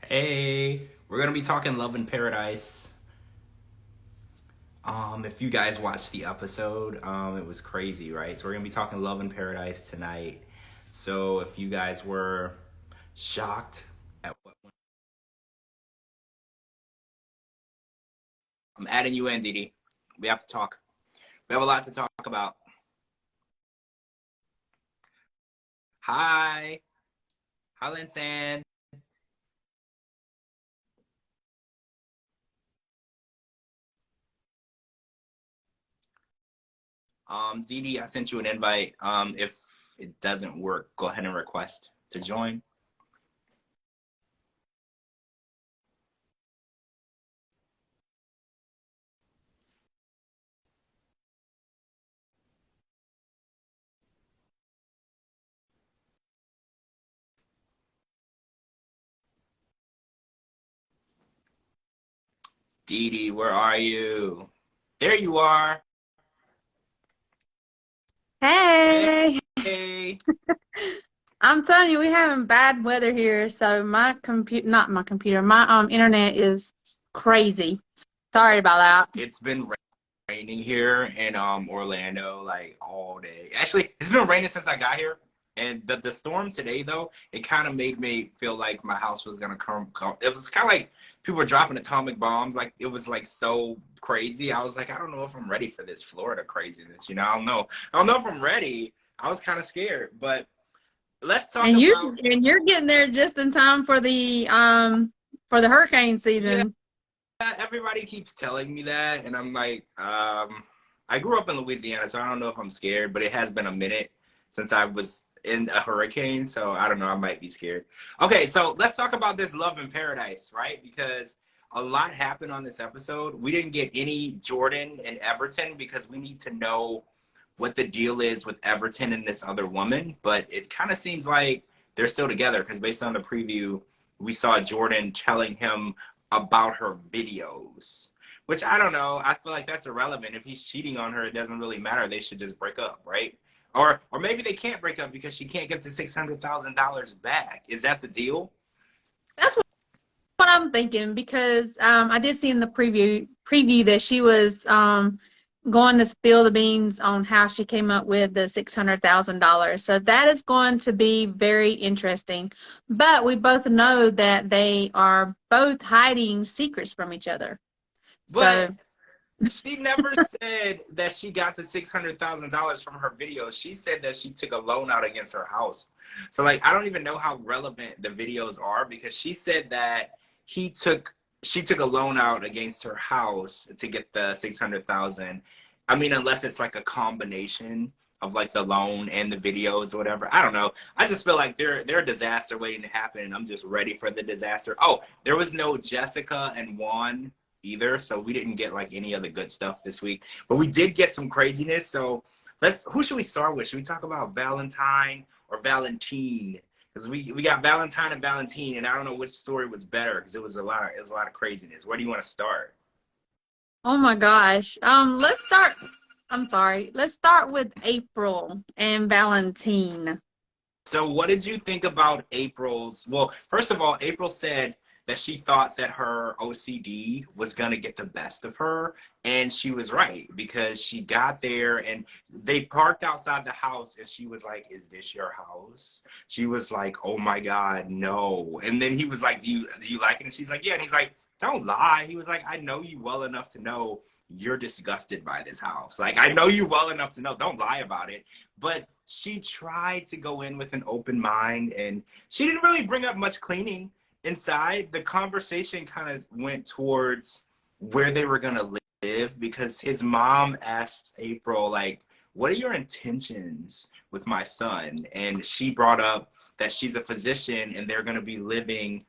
Hey, we're gonna be talking Love in Paradise. If you guys watched the episode, it was crazy, right? So we're gonna be talking Love in Paradise tonight. So if you guys were shocked at what I'm adding you in, DeeDee. We have to talk. We have a lot to talk about. Hi, hi, Linsan. DeeDee, I sent you an invite. If it doesn't work, go ahead and request to join. DeeDee, where are you? There you are. Hey, Hey. I'm telling you, we having bad weather here, so my computer, not my computer, my internet is crazy. Sorry about that. It's been raining here in Orlando like all day. Actually, it's been raining since I got here. And the storm today though, it kind of made me feel like my house was gonna come. It was kind of like people were dropping atomic bombs. Like it was like so crazy. I was like, I don't know if I'm ready for this Florida craziness. I don't know. I don't know if I'm ready. I was kind of scared. But let's talk And you about. and you're getting there just in time for the hurricane Yeah, season. everybody keeps telling me that, and I'm like, I grew up in Louisiana, so I don't know if I'm scared, but it has been a minute since I was in a hurricane, so I don't know, I might be scared. Okay, so let's talk about this Love in Paradise, right? Because a lot happened on this episode. We didn't get any Jordan and Everton because we need to know what the deal is with Everton and this other woman, but it kind of seems like they're still together because based on the preview, we saw Jordan telling him about her videos, which I don't know. I feel like that's irrelevant. If he's cheating on her, it doesn't really matter. They should just break up, right? Or maybe they can't break up because she can't get the $600,000 back. Is that the deal? That's what I'm thinking because I did see in the preview that she was going to spill the beans on how she came up with the $600,000. So that is going to be very interesting. But we both know that they are both hiding secrets from each other. But So she never said that she got the $600,000 from her videos. She said that she took a loan out against her house. So like I don't even know how relevant the videos are because she said that he took she took a loan out against her house to get the 600,000. I mean, unless it's like a combination of like the loan and the videos or whatever. I don't know. I just feel like they're a disaster waiting to happen, and I'm just ready for the disaster. Oh, there was no Jessica and Juan either, so we didn't get like any of the good stuff this week. But we did get some craziness. So who should we start with? Should we talk about Valentine or Valentine? Because we got Valentine and Valentine, and I don't know which story was better because it was a lot of craziness. Where do you want to start? oh my gosh. I'm sorry. Let's start with April and Valentine. So what did you think about April's? Well, first of all, April said that she thought that her OCD was going to get the best of her. And she was right because she got there and they parked outside the house and she was like, "Is this your house?" She was like, "Oh my God, no." And then he was like, do you like it?" And she's like, "Yeah." And he's like, "Don't lie." He was like, "I know you well enough to know you're disgusted by this house. Like, I know you well enough to know, don't lie about it." But she tried to go in with an open mind and she didn't really bring up much cleaning inside. The conversation kind of went towards where they were going to live because his mom asked April, like, "What are your intentions with my son?" And she brought up that she's a physician and they're going to be living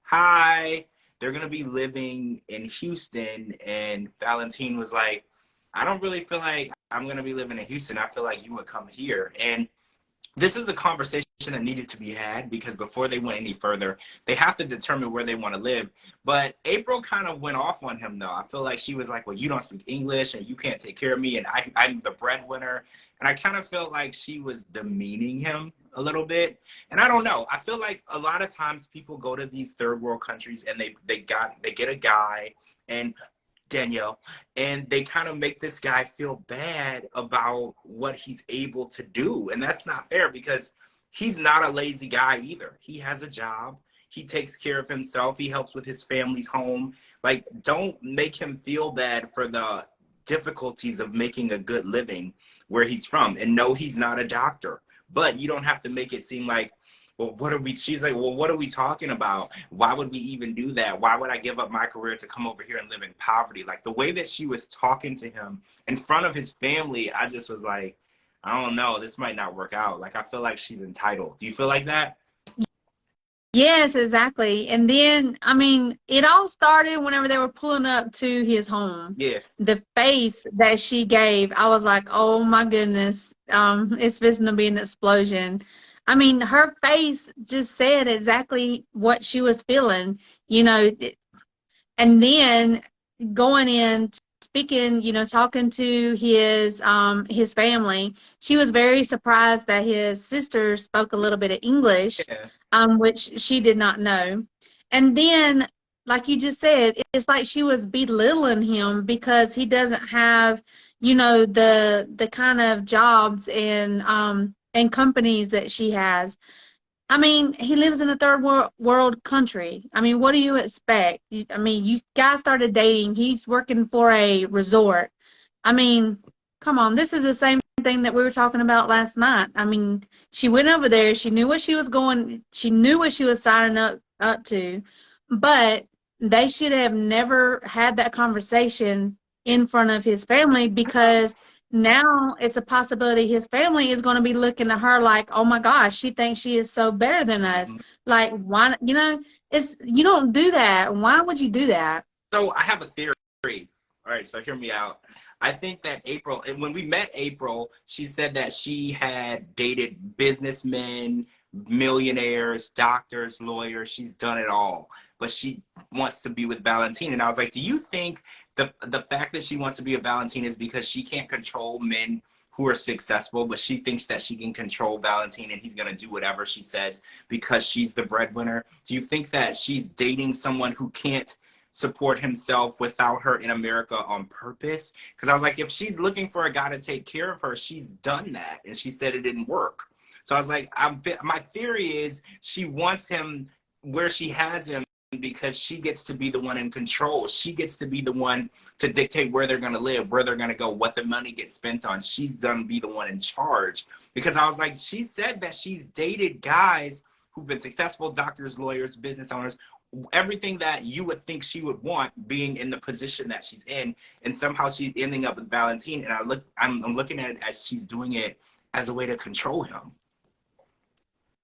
in Houston. And Valentine was like, "I don't really feel like I'm going to be living in Houston. I feel like you would come here." And this is a conversation that needed to be had because before they went any further, they have to determine where they want to live. But April kind of went off on him, though. I feel like she was like, "Well, you don't speak English and you can't take care of me, and I'm the breadwinner." And I kind of felt like she was demeaning him a little bit. And I don't know. I feel like a lot of times people go to these third world countries and they get a guy and Danielle, and they kind of make this guy feel bad about what he's able to do. And that's not fair because he's not a lazy guy either. He has a job. He takes care of himself. He helps with his family's home. Like, don't make him feel bad for the difficulties of making a good living where he's from. And no, he's not a doctor. But you don't have to make it seem like, well, she's like, well, what are we talking about? Why would we even do that? Why would I give up my career to come over here and live in poverty? Like, the way that she was talking to him in front of his family, I just was like, I don't know, this might not work out. Like, I feel like she's entitled. Do you feel like that? Yes, exactly. And then, I mean, it all started whenever they were pulling up to his home. Yeah. The face that she gave, I was like, oh my goodness, it's fixing to be an explosion. I mean, her face just said exactly what she was feeling, you know, and then going in, speaking, you know, talking to his family, she was very surprised that his sister spoke a little bit of English, Yeah. which she did not know. And then, like you just said, it's like she was belittling him because he doesn't have, you know, the kind of jobs and companies that she has. I mean, he lives in a third world country. I mean, what do you expect? I mean, you guys started dating. He's working for a resort. I mean, come on. This is the same thing that we were talking about last night. I mean, she went over there. She knew what she was going. She knew what she was signing up to, but they should have never had that conversation in front of his family because now it's a possibility his family is going to be looking at her like, oh my gosh, she thinks she is so better than us. Mhm. Like, why, you know, you don't do that. Why would you do that? So I have a theory. All right, so hear me out. I think that April, and when we met April, she said that she had dated businessmen, millionaires, doctors, lawyers. She's done it all, but she wants to be with Valentine. And I was like, do you think the fact that she wants to be with Valentine is because she can't control men who are successful, but she thinks that she can control Valentine and he's going to do whatever she says because she's the breadwinner? Do you think that she's dating someone who can't support himself without her in America on purpose? Because I was like, if she's looking for a guy to take care of her, she's done that. And she said it didn't work. So I was like, my theory is she wants him where she has him because she gets to be the one in control. She gets to be the one to dictate where they're going to live, where they're going to go, what the money gets spent on. She's going to be the one in charge. Because I was like, she said that she's dated guys who've been successful, doctors, lawyers, business owners, everything that you would think she would want being in the position that she's in. And somehow she's ending up with Valentine. And I'm looking at it as she's doing it as a way to control him.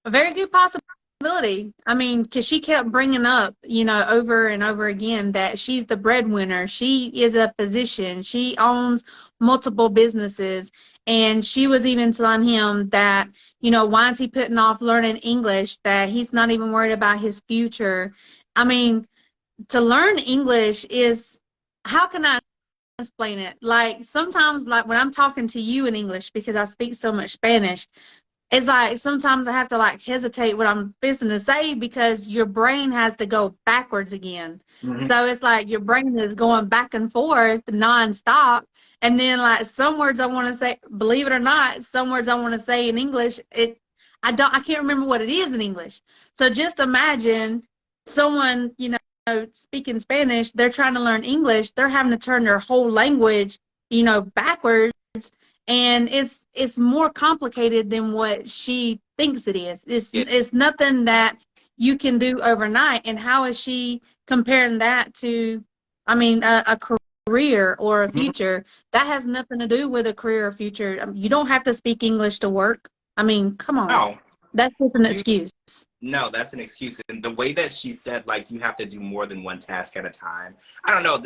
A very good possibility. I mean, because she kept bringing up, you know, over and over again that she's the breadwinner. She is a physician. She owns multiple businesses. And she was even telling him that, you know, why is he putting off learning English, that he's not even worried about his future. I mean, to learn English is, how can I explain it? Like, sometimes, like, when I'm talking to you in English, because I speak so much Spanish, it's like sometimes I have to like hesitate what I'm fixing to say because your brain has to go backwards again. Mm-hmm. So it's like your brain is going back and forth nonstop. And then like some words I want to say, believe it or not, some words I want to say in English, I can't remember what it is in English. So just imagine someone, you know, speaking Spanish, they're trying to learn English, they're having to turn their whole language, you know, backwards. And it's more complicated than what she thinks it is. It's nothing that you can do overnight. And how is she comparing that to, I mean, a career or a future? That has nothing to do with a career or future. I mean, you don't have to speak English to work. I mean, come on. No. That's just an excuse. No, that's an excuse. And the way that she said, like, you have to do more than one task at a time. I don't know.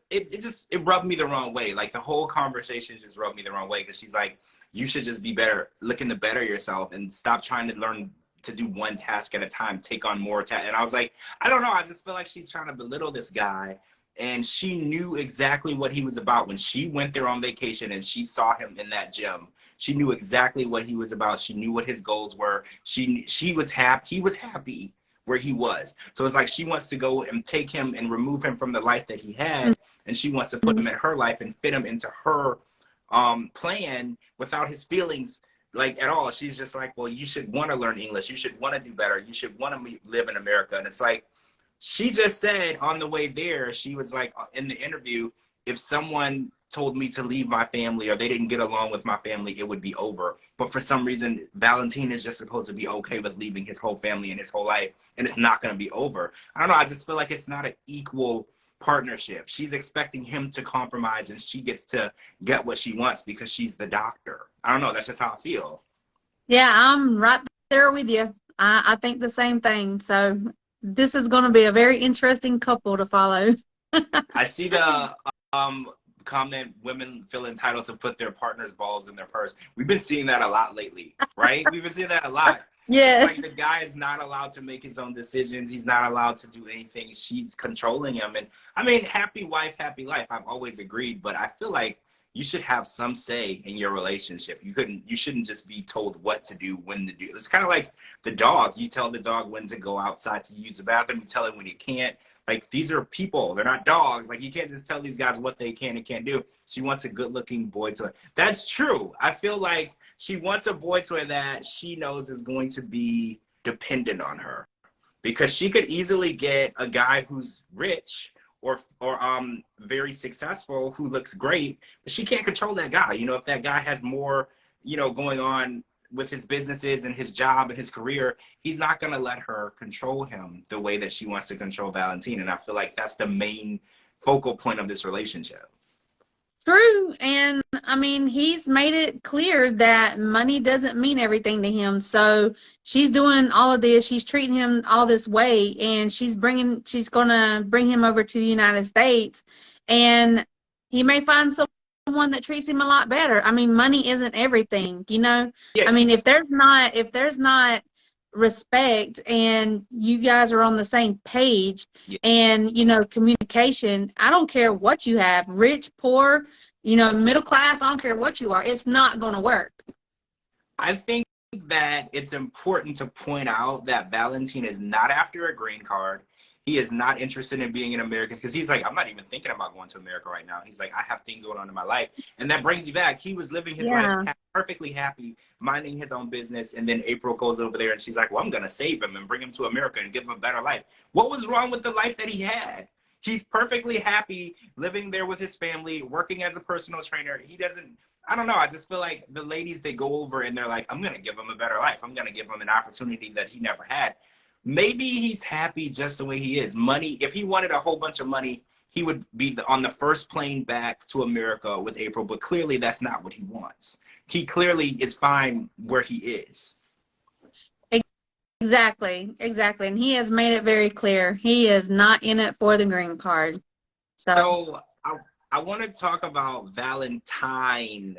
It rubbed me the wrong way. Like, the whole conversation just rubbed me the wrong way because she's like, you should just be better, looking to better yourself and stop trying to learn to do one task at a time, take on more tasks. And I was like, I don't know. I just feel like she's trying to belittle this guy and she knew exactly what he was about. When she went there on vacation and she saw him in that gym, she knew exactly what he was about. She knew what his goals were. She was happy. He was happy where he was. So it's like she wants to go and take him and remove him from the life that he had, and she wants to put him in her life and fit him into her plan without his feelings like at all. She's just like, well, you should want to learn English. You should want to do better. You should want to live in America. And it's like, she just said on the way there, she was like in the interview, if someone told me to leave my family or they didn't get along with my family, it would be over. But for some reason, Valentine is just supposed to be okay with leaving his whole family and his whole life, and it's not going to be over. I don't know. I just feel like it's not an equal partnership. She's expecting him to compromise, and she gets to get what she wants because she's the doctor. I don't know. That's just how I feel. Yeah, I'm right there with you. I think the same thing. So this is going to be a very interesting couple to follow. I see the comment, women feel entitled to put their partner's balls in their purse. We've been seeing that a lot lately, right? We've been seeing that a lot. Yeah. It's like the guy is not allowed to make his own decisions. He's not allowed to do anything. She's controlling him. And I mean, happy wife, happy life. I've always agreed, but I feel like you should have some say in your relationship. You shouldn't just be told what to do, when to do. It's kind of like the dog. You tell the dog when to go outside to use the bathroom. You tell it when he can't. Like, these are people. They're not dogs. Like, you can't just tell these guys what they can and can't do. She wants a good-looking boy toy. That's true. I feel like she wants a boy toy that she knows is going to be dependent on her. Because she could easily get a guy who's rich or very successful who looks great, but she can't control that guy. You know, if that guy has more, you know, going on with his businesses and his job and his career, he's not going to let her control him the way that she wants to control Valentine. And I feel like that's the main focal point of this relationship. True. And I mean, he's made it clear that money doesn't mean everything to him. So she's doing all of this. She's treating him all this way, and she's going to bring him over to the United States, and he may find someone that treats him a lot better. I mean, money isn't everything, you know? Yeah. I mean, if there's not respect and you guys are on the same page, Yeah. and, you know, communication, I don't care what you have, rich, poor, you know, middle class, I don't care what you are, it's not going to work. I think that it's important to point out that Valentine is not after a green card. He is not interested in being an American, because he's like, I'm not even thinking about going to America right now. He's like, I have things going on in my life. And that brings you back. He was living his life perfectly happy, minding his own business. And then April goes over there and she's like, well, I'm going to save him and bring him to America and give him a better life. What was wrong with the life that he had? He's perfectly happy living there with his family, working as a personal trainer. He doesn't, I don't know. I just feel like the ladies, they go over and they're like, I'm going to give him a better life. I'm going to give him an opportunity that he never had. Maybe he's happy just the way he is. Money, if he wanted a whole bunch of money, he would be on the first plane back to America with April, but clearly that's not what he wants. He clearly is fine where he is. Exactly. And he has made it very clear. He is not in it for the green card. So I want to talk about Valentine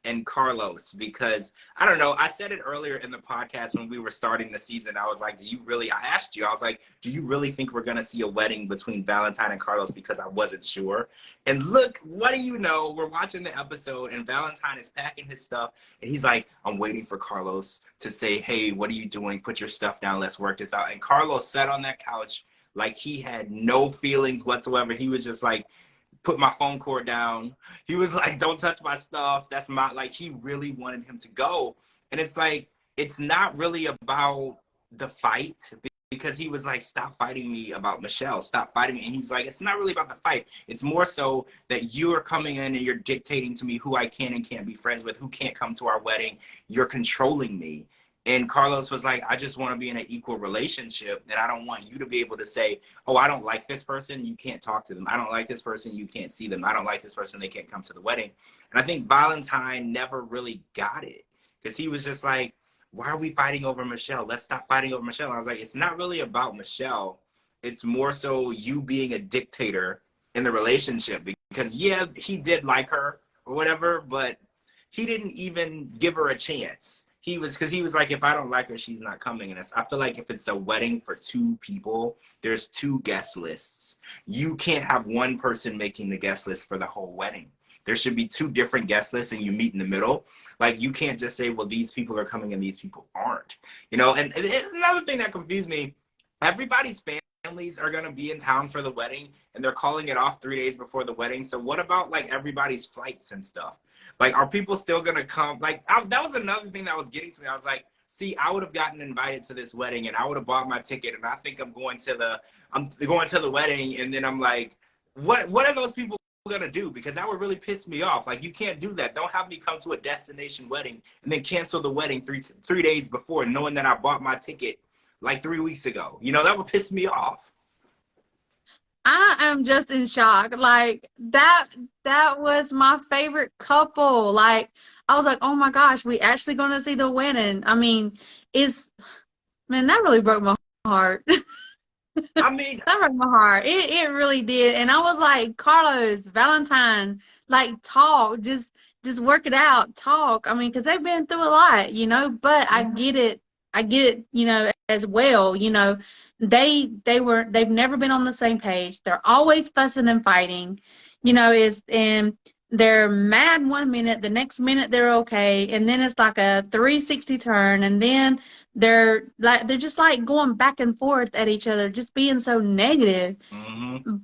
and Carlos, because I don't know, I said it earlier in the podcast when we were starting the season. I was like, I asked you, I was like, do you really think we're going to see a wedding between Valentine and Carlos? Because I wasn't sure. And look, what do you know? We're watching the episode and Valentine is packing his stuff and he's like, I'm waiting for Carlos to say, hey, what are you doing? Put your stuff down. Let's work this out. And Carlos sat on that couch like he had no feelings whatsoever. He was just like, put my phone cord down. He was like, don't touch my stuff. That's my, like, he really wanted him to go. And it's like, it's not really about the fight, because he was like, stop fighting me about Michelle. Stop fighting me. And he's like, it's not really about the fight. It's more so that you are coming in and you're dictating to me who I can and can't be friends with, who can't come to our wedding. You're controlling me. And Carlos was like, I just want to be in an equal relationship, and I don't want you to be able to say, oh, I don't like this person, you can't talk to them. I don't like this person, you can't see them. I don't like this person, they can't come to the wedding. And I think Valentine never really got it, because he was just like, why are we fighting over Michelle? Let's stop fighting over Michelle. And I was like, it's not really about Michelle. It's more so you being a dictator in the relationship, because yeah, he did like her or whatever, but he didn't even give her a chance. because he was like, if I don't like her, she's not coming. And I feel like if it's a wedding for two people, there's two guest lists. You can't have one person making the guest list for the whole wedding. There should be two different guest lists and you meet in the middle. Like, you can't just say, well, these people are coming and these people aren't. You know, and another thing that confused me, everybody's families are going to be in town for the wedding and they're calling it off 3 days before the wedding. So what about like everybody's flights and stuff? Like, are people still going to come? Like, that was another thing that was getting to me. I was like, see, I would have gotten invited to this wedding and I would have bought my ticket. And I think I'm going to the wedding. And then I'm like, what are those people going to do? Because that would really piss me off. Like, you can't do that. Don't have me come to a destination wedding and then cancel the wedding three days before, knowing that I bought my ticket like 3 weeks ago. You know, that would piss me off. I am just in shock. Like, that was my favorite couple. Like, I was like, oh my gosh, we actually going to see the wedding. I mean, man, that really broke my heart. I mean, that broke my heart. It really did. And I was like, Carlos, Valentine, like, talk, just work it out, talk. I mean, because they've been through a lot, you know, but I get it, you know, as well. You know, they've never been on the same page. They're always fussing and fighting, you know, and they're mad 1 minute, the next minute they're okay, and then it's like a 360 turn, and then they're just like going back and forth at each other, just being so negative. Mm-hmm.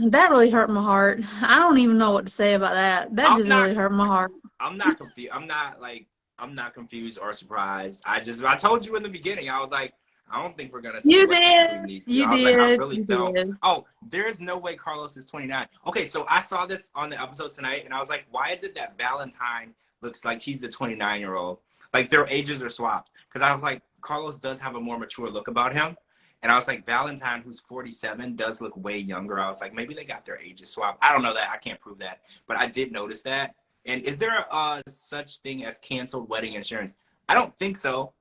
That really hurt my heart. I don't even know what to say about that. That just really hurt my heart. I'm not confused. I'm not confused or surprised. I told you in the beginning, I was like, I don't think we're gonna see between these two. I was like, I really don't. Oh, there's no way Carlos is 29. Okay, so I saw this on the episode tonight, and I was like, why is it that Valentine looks like he's the 29-year-old? Like, their ages are swapped. Because I was like, Carlos does have a more mature look about him. And I was like, Valentine, who's 47, does look way younger. I was like, maybe they got their ages swapped. I don't know that. I can't prove that. But I did notice that. And is there such thing as canceled wedding insurance? I don't think so.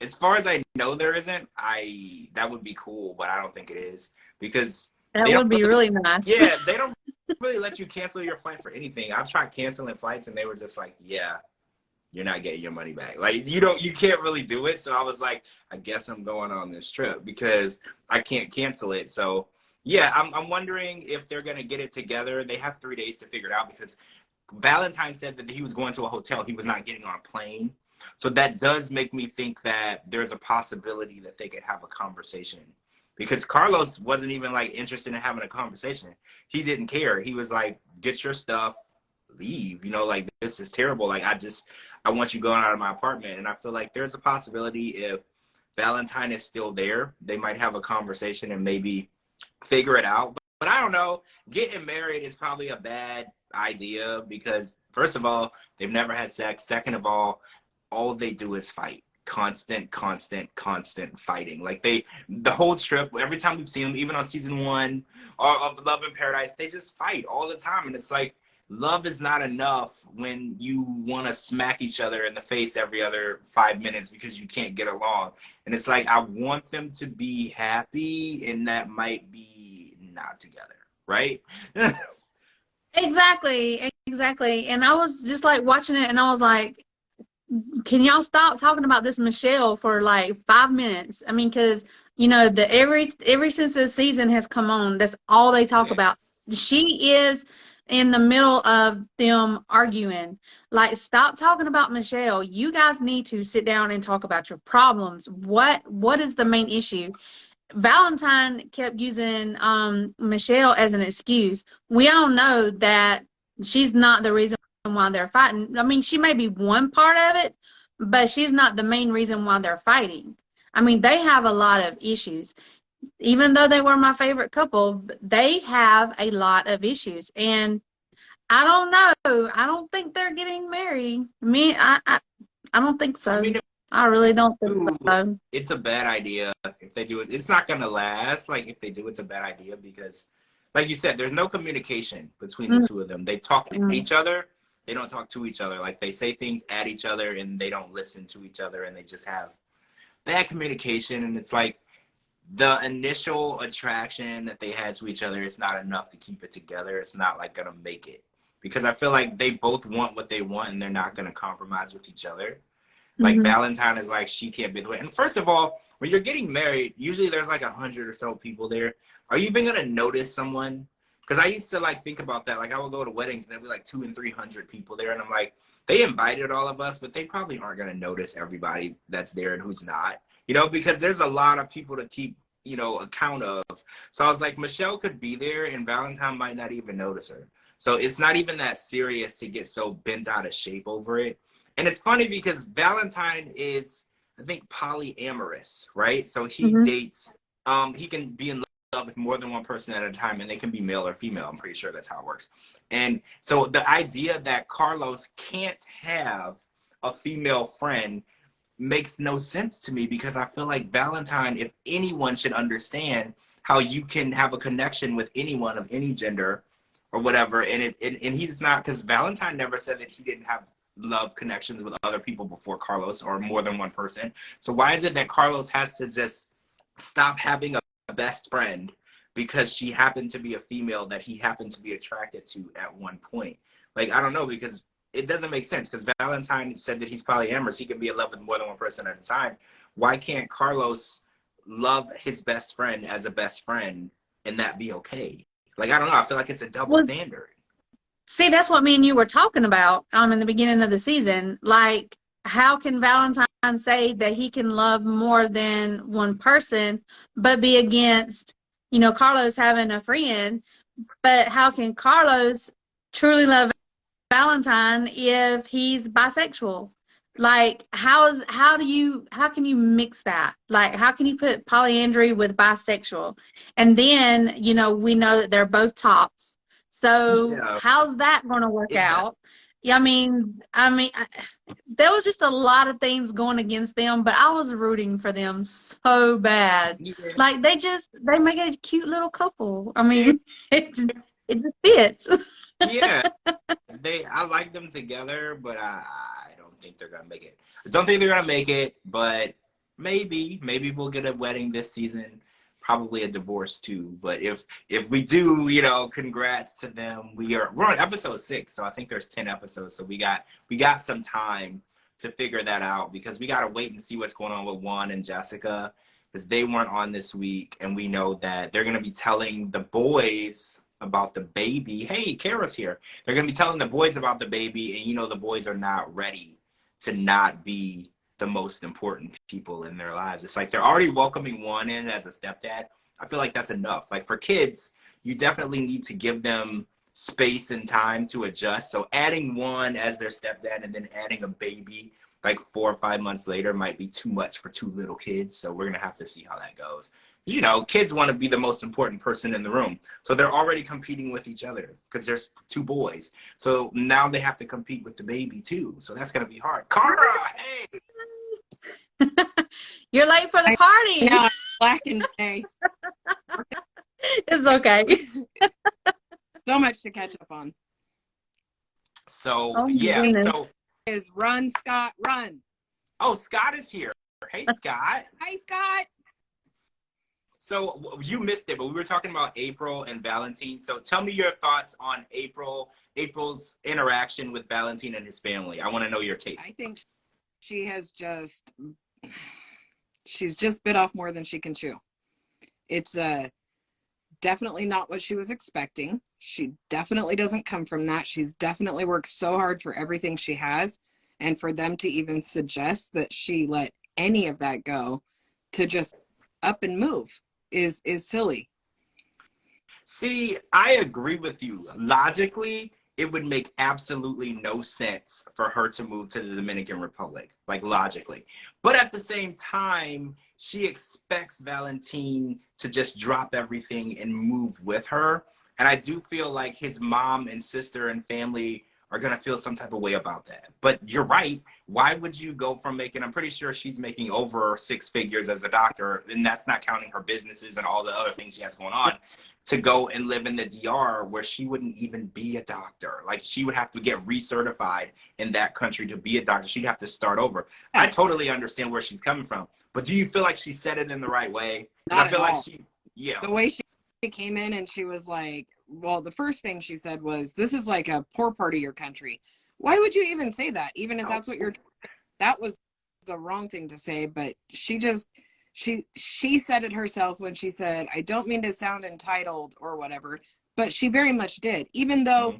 As far as I know, there isn't. That would be cool, but I don't think it is, because that would be really nice. Yeah, they don't really let you cancel your flight for anything. I've tried canceling flights, and they were just like, "Yeah, you're not getting your money back." Like, you can't really do it. So I was like, I guess I'm going on this trip because I can't cancel it. So yeah, I'm wondering if they're gonna get it together. They have 3 days to figure it out, because Valentine said that he was going to a hotel. He was not getting on a plane. So that does make me think that there's a possibility that they could have a conversation, because Carlos wasn't even like interested in having a conversation. He didn't care. He was like, get your stuff, leave, you know, like, this is terrible. Like, I want you going out of my apartment. And I feel like there's a possibility if Valentine is still there, they might have a conversation and maybe figure it out. But I don't know. Getting married is probably a bad idea because, first of all, they've never had sex. Second of all they do is fight. Constant fighting. Like, the whole trip, every time we've seen them, even on season 1 of Love in Paradise, they just fight all the time. And it's like, love is not enough when you want to smack each other in the face every other 5 minutes because you can't get along. And it's like, I want them to be happy, and that might be not together, right? Exactly. And I was just like watching it, and I was like, can y'all stop talking about this Michelle for like 5 minutes? I mean, because, you know, every since the season has come on, that's all they talk about. She is in the middle of them arguing. Like, stop talking about Michelle. You guys need to sit down and talk about your problems. What is the main issue? Valentine kept using Michelle as an excuse. We all know that she's not the reason why they're fighting. I mean, she may be one part of it, but she's not the main reason why they're fighting. I mean, they have a lot of issues. Even though they were my favorite couple, they have a lot of issues. And I don't know. I don't think they're getting married. I don't think so. I mean, I really don't think so. It's a bad idea if they do it. It's not going to last. Like, if they do, it's a bad idea because, like you said, there's no communication between the two of them. They talk to each other. They don't talk to each other. Like, they say things at each other and they don't listen to each other, and they just have bad communication. And it's like, the initial attraction that they had to each other, it's not enough to keep it together. It's not like gonna make it. because I feel like they both want what they want and they're not going to compromise with each other. Like Mm-hmm. Valentine is like, she can't be the way. And first of all, when you're getting married, usually there's like 100 or so people there. Are you even gonna notice someone? Because I used to like think about that. Like I would go to weddings and there'd be like 200 and 300 people there, and I'm like, they invited all of us, but they probably aren't gonna notice everybody that's there and who's not. You know, because there's a lot of people to keep, you know, account of. So I was like, Michelle could be there, and Valentine might not even notice her. So it's not even that serious to get so bent out of shape over it. And it's funny because Valentine is, I think, polyamorous, right? So he Mm-hmm. dates, he can be in love with more than one person at a time, and they can be male or female. I'm pretty sure that's how it works. And so the idea that Carlos can't have a female friend makes no sense to me, because I feel like Valentine, if anyone should understand how you can have a connection with anyone of any gender or whatever, and he's not, because Valentine never said that he didn't have love connections with other people before Carlos, or more than one person. So why is it that Carlos has to just stop having a best friend because she happened to be a female that he happened to be attracted to at one point? Like, I don't know, because it doesn't make sense, because Valentine said that he's polyamorous. He can be in love with more than one person at a time. Why can't Carlos love his best friend as a best friend and that be okay? Like, I don't know. I feel like it's a double Well, standard. see, that's what me and you were talking about in the beginning of the season. Like, how can Valentine say that he can love more than one person, but be against, Carlos having a friend? But how can Carlos truly love Valentine if he's bisexual? Like, how can you mix that? Like, how can you put polyandry with bisexual? And then, we know that they're both tops. So Yeah. how's that going to work It, out? Yeah, there was just a lot of things going against them, but I was rooting for them so bad. yeah. Like, they make a cute little couple. It just fits. Yeah. I like them together, but I don't think they're gonna make it. I don't think they're gonna make it, but maybe we'll get a wedding this season. Probably a divorce too. But if we do, you know, congrats to them. We're on episode 6, so I think there's 10 episodes. So we got some time to figure that out, because we gotta wait and see what's going on with Juan and Jessica, because they weren't on this week, and we know that they're gonna be telling the boys about the baby. Hey, Kara's here. They're going to be telling the boys about the baby, and you know the boys are not ready to not be the most important people in their lives. It's like they're already welcoming Juan in as a stepdad. I feel like that's enough. Like, for kids, you definitely need to give them space and time to adjust. So adding Juan as their stepdad and then adding a baby like 4 or 5 months later might be too much for 2 little kids. So we're going to have to see how that goes. You know, kids want to be the most important person in the room. So they're already competing with each other because there's 2 boys. So now they have to compete with the baby too. So that's going to be hard. Cara, hey! You're late for the I party. know, I'm black and gray. It's okay. So much to catch up on. So, Oh my yeah. goodness. So, Is run, Scott, run. oh, Scott is here. Hey, Scott. Hi, Scott. So you missed it, but we were talking about April and Valentine. So tell me your thoughts on April's interaction with Valentine and his family. I want to know your take. I think she's just bit off more than she can chew. It's definitely not what she was expecting. She definitely doesn't come from that. She's definitely worked so hard for everything she has. And for them to even suggest that she let any of that go to just up and move is silly. See, I agree with you. Logically, it would make absolutely no sense for her to move to the Dominican Republic, like logically. But at the same time, she expects Valentine to just drop everything and move with her. And I do feel like his mom and sister and family are going to feel some type of way about that. But you're right. Why would you go from making, I'm pretty sure she's making over 6 figures as a doctor, and that's not counting her businesses and all the other things she has going on, to go and live in the DR where she wouldn't even be a doctor. Like, she would have to get recertified in that country to be a doctor. She'd have to start over. I totally understand where she's coming from. But do you feel like she said it in the right way? 'Cause Not I feel at like all. yeah. The way she came in and she was like, well, the first thing she said was, this is like a poor part of your country. Why would you even say that? Even if that's what you're, that was the wrong thing to say. But she said it herself when she said, I don't mean to sound entitled or whatever, but she very much did, even though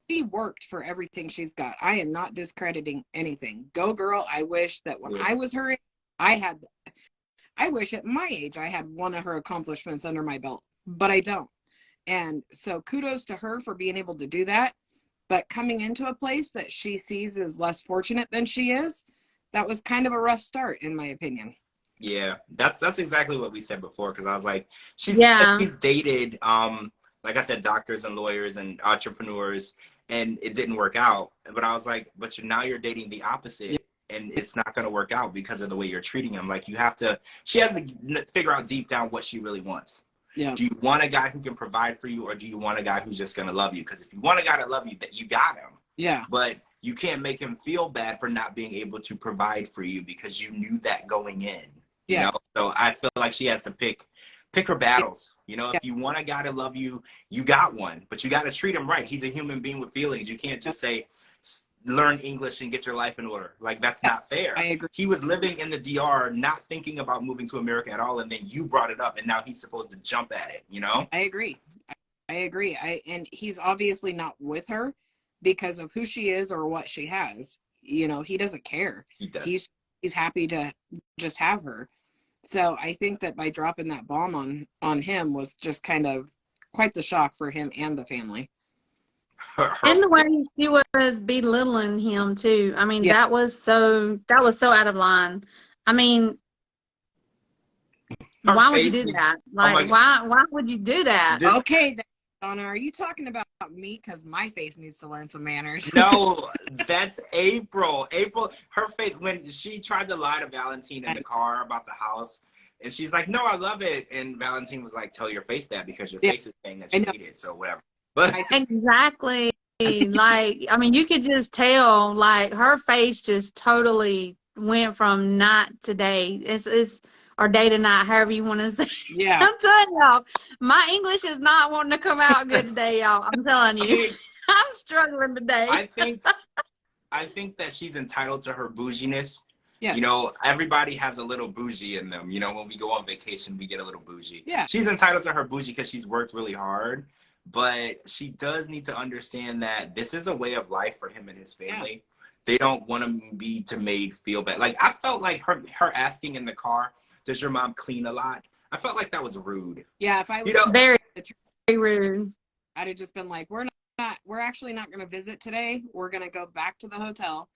she worked for everything she's got. I am not discrediting anything. Go girl. I wish that when I was her age, I wish at my age I had one of her accomplishments under my belt, but I don't. And so kudos to her for being able to do that. But coming into a place that she sees as less fortunate than she is, that was kind of a rough start, in my opinion. Yeah, that's exactly what we said before, because I was like, she's dated, like I said, doctors and lawyers and entrepreneurs, and it didn't work out. But I was like, but now you're dating the opposite, and it's not going to work out because of the way you're treating him. Like, she has to figure out deep down what she really wants. Yeah. Do you want a guy who can provide for you, or do you want a guy who's just going to love you? Because if you want a guy to love you, that you got him. Yeah. But you can't make him feel bad for not being able to provide for you because you knew that going in. You know? So I feel like she has to pick her battles. You know, if you want a guy to love you, you got one, but you got to treat him right. He's a human being with feelings. You can't just say, learn English and get your life in order. Like, that's not fair. I agree. He was living in the DR, not thinking about moving to America at all, and then you brought it up, and now he's supposed to jump at it, you know? I agree. And he's obviously not with her because of who she is or what she has. You know, he doesn't care. He does. He's happy to just have her. So I think that by dropping that bomb on him was just kind of quite the shock for him and the family. And the way she was belittling him too. I mean, that was so out of line. I mean, why would you do that? Like, why would you do that? Okay, Donna, are you talking about me? Because my face needs to learn some manners. No, that's April. Her face, when she tried to lie to Valentine in the car about the house, and she's like, no, I love it. And Valentine was like, tell your face that, because your face is saying that you hate it, so whatever. But exactly. Like, I mean, you could just tell, like, her face just totally went from night to day. It's or day to night, however you want to say. Yeah. I'm telling y'all, my English is not wanting to come out good today, y'all. I'm telling you. I mean, I'm struggling today. I think that she's entitled to her bouginess. Yeah. You know, everybody has a little bougie in them. You know, when we go on vacation, we get a little bougie. Yeah. She's entitled to her bougie because she's worked really hard. But she does need to understand that this is a way of life for him and his family. Yeah. They don't want to be made feel bad. Like, I felt like her asking in the car, does your mom clean a lot? I felt like that was rude. Yeah, if I was very rude. I'd have just been like, we're actually not going to visit today. We're going to go back to the hotel.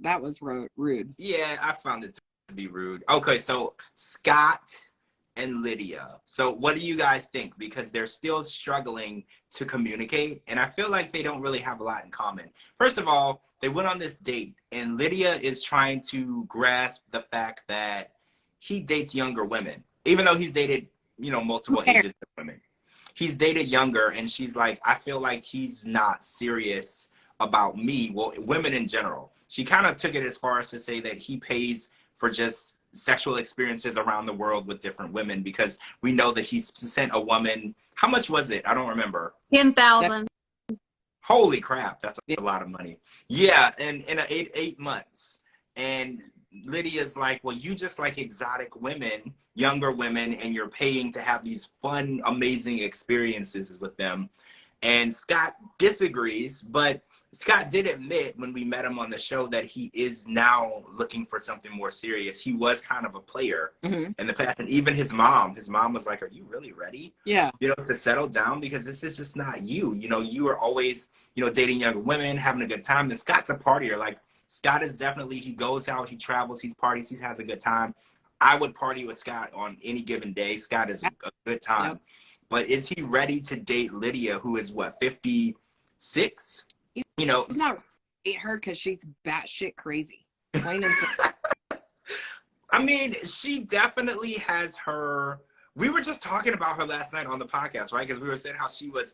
That was rude. Yeah, I found it to be rude. Okay, so Scott and Lydia. So what do you guys think? Because they're still struggling to communicate, and I feel like they don't really have a lot in common. First of all, they went on this date, and Lydia is trying to grasp the fact that he dates younger women, even though he's dated, you know, multiple ages of women. He's dated younger, and she's like, I feel like he's not serious about me. Well, women in general. She kind of took it as far as to say that he pays for just sexual experiences around the world with different women, because we know that he's sent a woman, how much was it? I don't remember. 10,000. Holy crap, that's a lot of money. Yeah, and in 8 months. And Lydia's like, well, you just like exotic women, younger women, and you're paying to have these fun, amazing experiences with them. And Scott disagrees, but Scott did admit when we met him on the show that he is now looking for something more serious. He was kind of a player in the past. And even his mom was like, are you really ready? Yeah. You know, to settle down, because this is just not you. You know, you are always, you know, dating younger women, having a good time. And Scott's a partier. Like, Scott is definitely, he goes out, he travels, he parties, he has a good time. I would party with Scott on any given day. Scott is a good time. Yep. But is he ready to date Lydia, who is what, 56? You know, he's not date her because she's batshit crazy. Plain and simple. I mean, she definitely has her. We were just talking about her last night on the podcast, right? Because we were saying how she was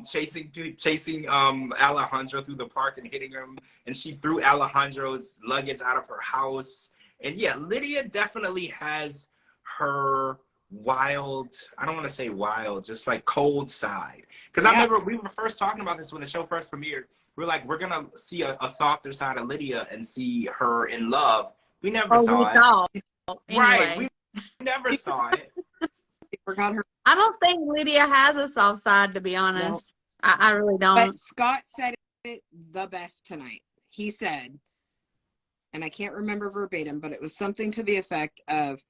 chasing Alejandro through the park and hitting him, and she threw Alejandro's luggage out of her house. And yeah, Lydia definitely has her wild, I don't want to say wild, just like cold side. Because I Yeah. remember we were first talking about this when the show first premiered. We are like, we're going to see a softer side of Lydia and see her in love. We never Oh, we saw thought. it. Right. Anyway. We never saw it. We forgot her. I don't think Lydia has a soft side, to be honest. No. I really don't. But Scott said it the best tonight. He said, and I can't remember verbatim, but it was something to the effect of,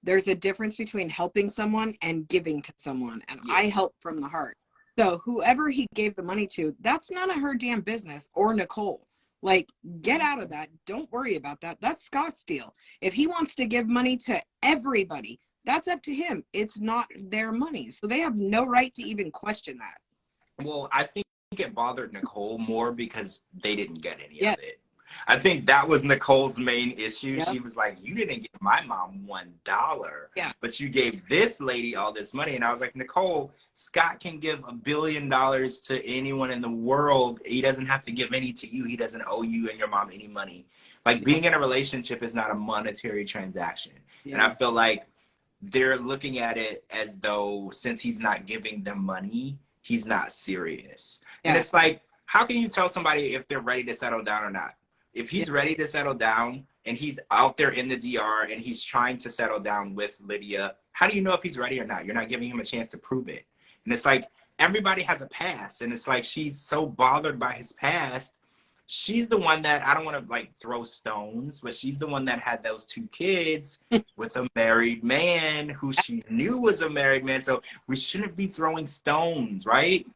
there's a difference between helping someone and giving to someone. And yes. I help from the heart. So whoever he gave the money to, that's none of her damn business, or Nicole. Like, get out of that. Don't worry about that. That's Scott's deal. If he wants to give money to everybody, that's up to him. It's not their money. So they have no right to even question that. Well, I think it bothered Nicole more because they didn't get any of it. I think that was Nicole's main issue. Yep. She was like, you didn't give my mom $1, but you gave this lady all this money. And I was like, Nicole, Scott can give $1 billion to anyone in the world. He doesn't have to give any to you. He doesn't owe you and your mom any money. Like, being in a relationship is not a monetary transaction. Yeah. And I feel like they're looking at it as though, since he's not giving them money, he's not serious. Yeah. And it's like, how can you tell somebody if they're ready to settle down or not? If he's ready to settle down and he's out there in the DR and he's trying to settle down with Lydia, how do you know if he's ready or not? You're not giving him a chance to prove it. And it's like, everybody has a past. And it's like, she's so bothered by his past. She's the one that, I don't want to like throw stones, but she's the one that had those 2 kids with a married man who she knew was a married man. So we shouldn't be throwing stones, right?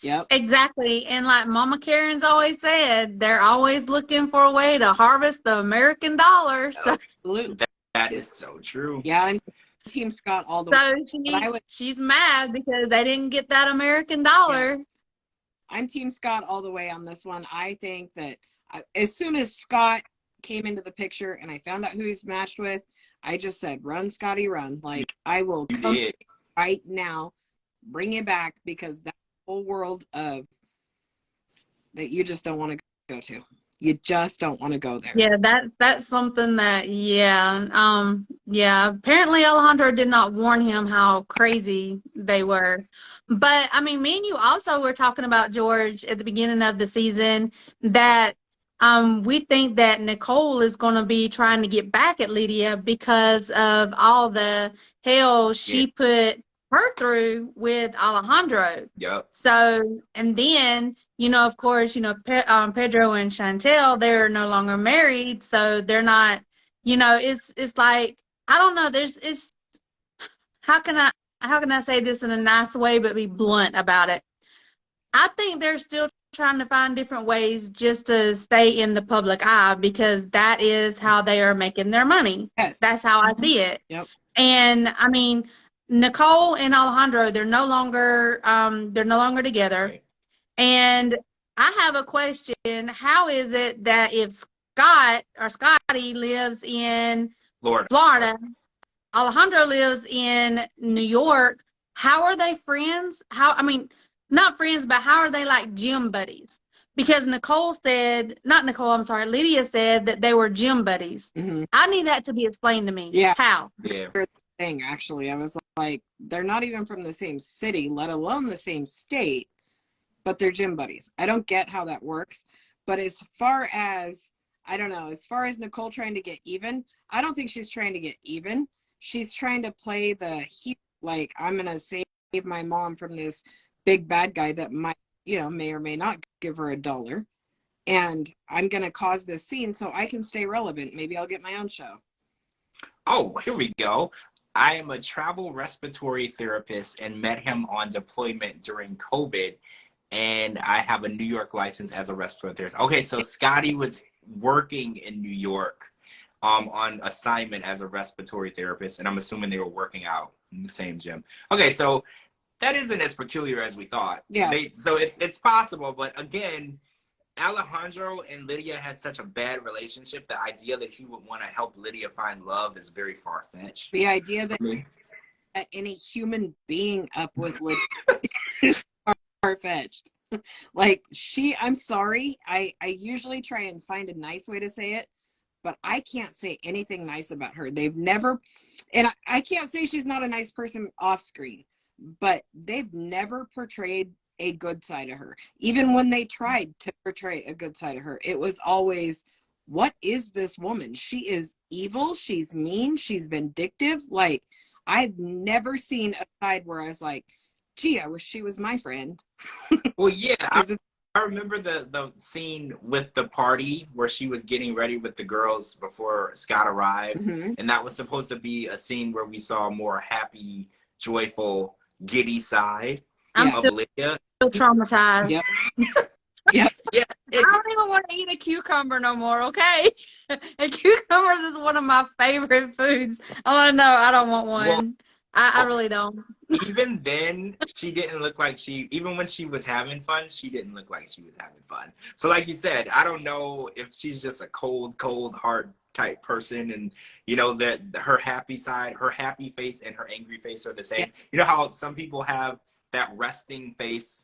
Yep. Exactly. And like Mama Karen's always said, they're always looking for a way to harvest the American dollar. So that is so true. Yeah, I'm Team Scott all the way. So she's mad because they didn't get that American dollar. Yeah. I'm Team Scott all the way on this one. I think that as soon as Scott came into the picture and I found out who he's matched with, I just said, run, Scotty, run. Like, I will come right now, bring you back, because that whole world of that you just don't want to go to. You just don't want to go there. Yeah, that's something that apparently Alejandro did not warn him how crazy they were. But I mean, me and you also were talking about, George, at the beginning of the season, that we think that Nicole is going to be trying to get back at Lydia because of all the hell she put her through with Alejandro. Yep. So, and then, of course, Pedro and Chantel, they're no longer married, so they're not, it's like, I don't know, how can I say this in a nice way but be blunt about it? I think they're still trying to find different ways just to stay in the public eye, because that is how they are making their money. Yes. That's how I see it. Yep. And I mean, Nicole and Alejandro, they're no longer together. Right. And I have a question. How is it that if Scotty lives in Florida, Alejandro lives in New York, how are they friends? Not friends, but how are they like gym buddies? Because Lydia said that they were gym buddies. Mm-hmm. I need that to be explained to me. Yeah. How? Yeah. Thing, actually. I was like, they're not even from the same city, let alone the same state, but they're gym buddies. I don't get how that works. But as far as Nicole trying to get even, I don't think she's trying to get even. She's trying to play like, I'm going to save my mom from this big bad guy that might, may or may not give her $1. And I'm going to cause this scene so I can stay relevant. Maybe I'll get my own show. Oh, here we go. I am a travel respiratory therapist and met him on deployment during COVID, and I have a New York license as a respiratory therapist. Okay, so Scotty was working in New York on assignment as a respiratory therapist, and I'm assuming they were working out in the same gym. Okay, so that isn't as peculiar as we thought. Yeah. So it's possible, but again, Alejandro and Lydia had such a bad relationship. The idea that he would want to help Lydia find love is very far-fetched. The idea that any human being up with Lydia is far-fetched. Like, I'm sorry. I usually try and find a nice way to say it, but I can't say anything nice about her. They've never, and I can't say she's not a nice person off screen, but they've never portrayed a good side of her. Even when they tried to portray a good side of her, it was always, what is this woman? She is evil. She's mean. She's vindictive. Like, I've never seen a side where I was like, gee, I wish she was my friend. Well, yeah, I remember the scene with the party where she was getting ready with the girls before Scott arrived. Mm-hmm. And that was supposed to be a scene where we saw a more happy, joyful, giddy side of Lydia. Still traumatized. Yep. Yep. Yeah. I don't even want to eat a cucumber no more, okay? And cucumbers is one of my favorite foods. Oh, no, I don't want one. Well, I really don't. even then, she didn't look like even when she was having fun, she didn't look like she was having fun. So like you said, I don't know if she's just a cold heart type person, and you know that her happy side, her happy face and her angry face are the same. Yeah. You know how some people have that resting face,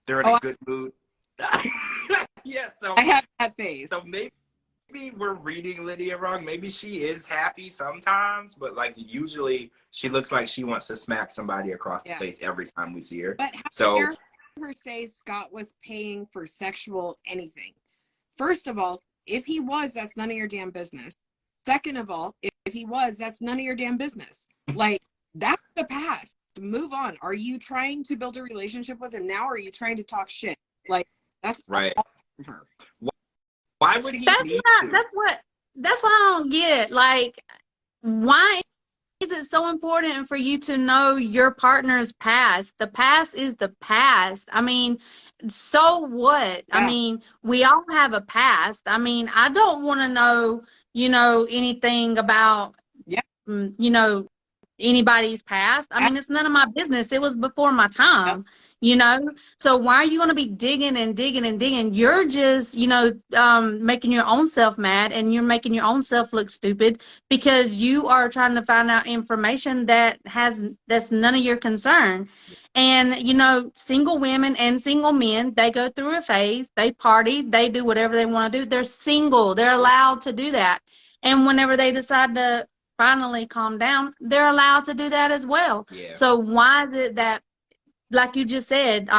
they're in a good mood. Yeah, so I have that face. So maybe we're reading Lydia wrong. Maybe she is happy sometimes, but like usually she looks like she wants to smack somebody across the face every time we see her. But how dare her say Scott was paying for sexual anything? First of all, if he was, that's none of your damn business. Second of all, if he was, that's none of your damn business. Like, that's the past. Move on. Are you trying to build a relationship with him now, or are you trying to talk shit? Like, that's right. Her. Why would he? That's what I don't get. Like, why is it so important for you to know your partner's past? The past is the past. I mean, so what? Yeah. I mean, we all have a past. I mean, I don't want to know, anything about, anybody's past. I mean, it's none of my business. It was before my time, So why are you going to be digging and digging and digging? You're just, making your own self mad, and you're making your own self look stupid because you are trying to find out information that's none of your concern. And, single women and single men, they go through a phase, they party, they do whatever they want to do. They're single. They're allowed to do that. And whenever they decide to finally calm down, they're allowed to do that as well. Yeah. So why is it that, like you just said,